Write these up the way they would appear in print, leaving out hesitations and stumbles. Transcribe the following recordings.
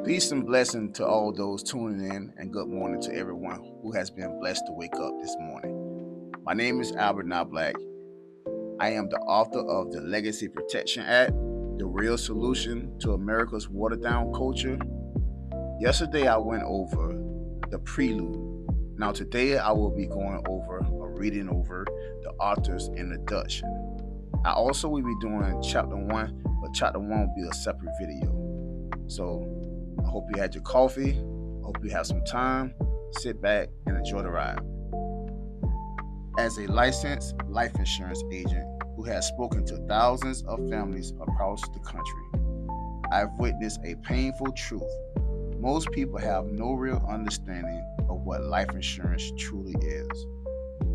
Peace and blessing to all those tuning in, and good morning to everyone who has been blessed to wake up this morning. My name is Albert Not Black. I am the author of the Legacy Protection Act, the real solution to America's watered down culture. Yesterday I went over the prelude. Now today I will be going over or reading over the author's introduction. I also will be doing chapter one, but chapter one will be a separate video. So I hope you had your coffee. I hope you have some time. Sit back and enjoy the ride. As a licensed life insurance agent who has spoken to thousands of families across the country, I've witnessed a painful truth. Most people have no real understanding of what life insurance truly is.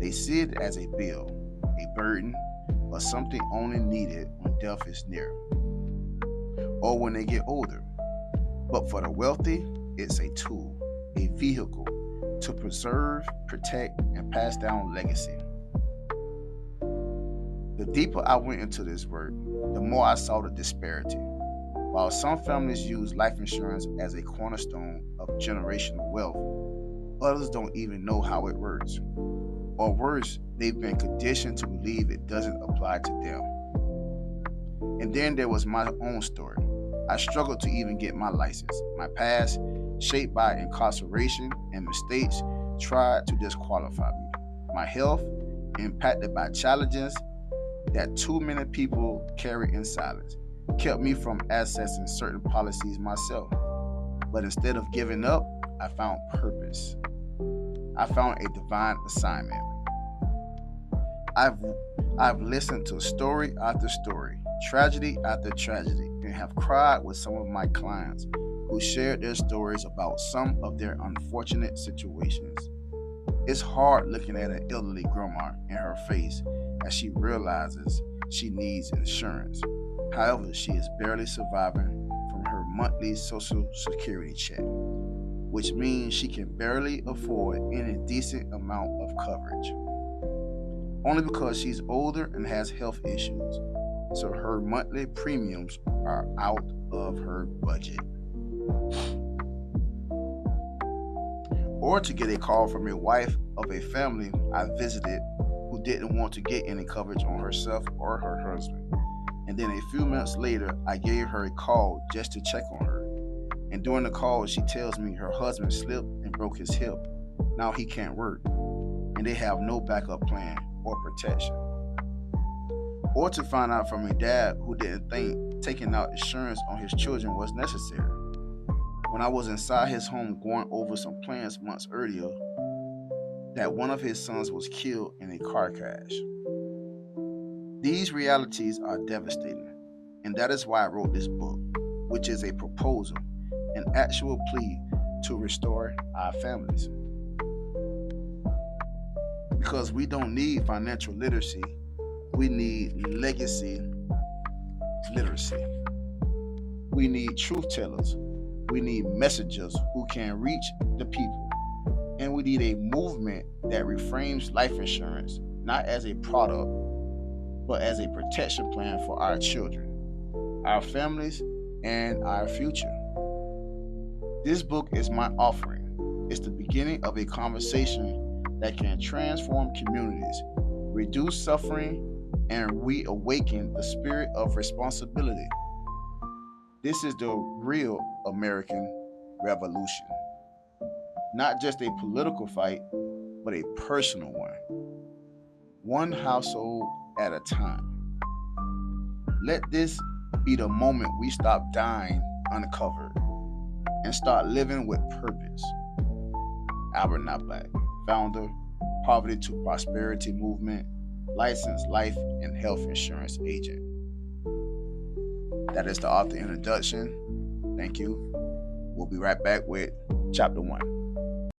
They see it as a bill, a burden, or something only needed when death is near or when they get older. But for the wealthy, it's a tool, a vehicle to preserve, protect, and pass down legacy. The deeper I went into this work, the more I saw the disparity. While some families use life insurance as a cornerstone of generational wealth, others don't even know how it works. Or worse, they've been conditioned to believe it doesn't apply to them. And then there was my own story. I struggled to even get my license. My past, shaped by incarceration and mistakes, tried to disqualify me. My health, impacted by challenges that too many people carry in silence, kept me from accessing certain policies myself. But instead of giving up, I found purpose. I found a divine assignment. I've I've listened to story after story, tragedy after tragedy, and have cried with some of my clients who shared their stories about some of their unfortunate situations. It's hard looking at an elderly grandma in her face as she realizes she needs insurance. However, she is barely surviving from her monthly Social Security check, which means she can barely afford any decent amount of coverage. Only because she's older and has health issues, so her monthly premiums are out of her budget. Or to get a call from a wife of a family I visited who didn't want to get any coverage on herself or her husband. And then a few months later, I gave her a call just to check on her. And during the call, she tells me her husband slipped and broke his hip. Now he can't work, and they have no backup plan or protection. Or to find out from a dad who didn't think taking out insurance on his children was necessary. When I was inside his home going over some plans months earlier, that one of his sons was killed in a car crash. These realities are devastating, and that is why I wrote this book, which is a proposal, an actual plea to restore our families. Because we don't need financial literacy, we need legacy literacy. We need truth tellers. We need messengers who can reach the people. And we need a movement that reframes life insurance not as a product, but as a protection plan for our children, our families, and our future. This book is my offering. It's the beginning of a conversation that can transform communities, reduce suffering, and reawaken the spirit of responsibility. This is the real American revolution. Not just a political fight, but a personal one household at a time. Let this be the moment we stop dying uncovered and start living with purpose. Albert Not Black, founder, Poverty to Prosperity Movement, licensed life and health insurance agent. That is the author introduction. Thank you. We'll be right back with chapter one.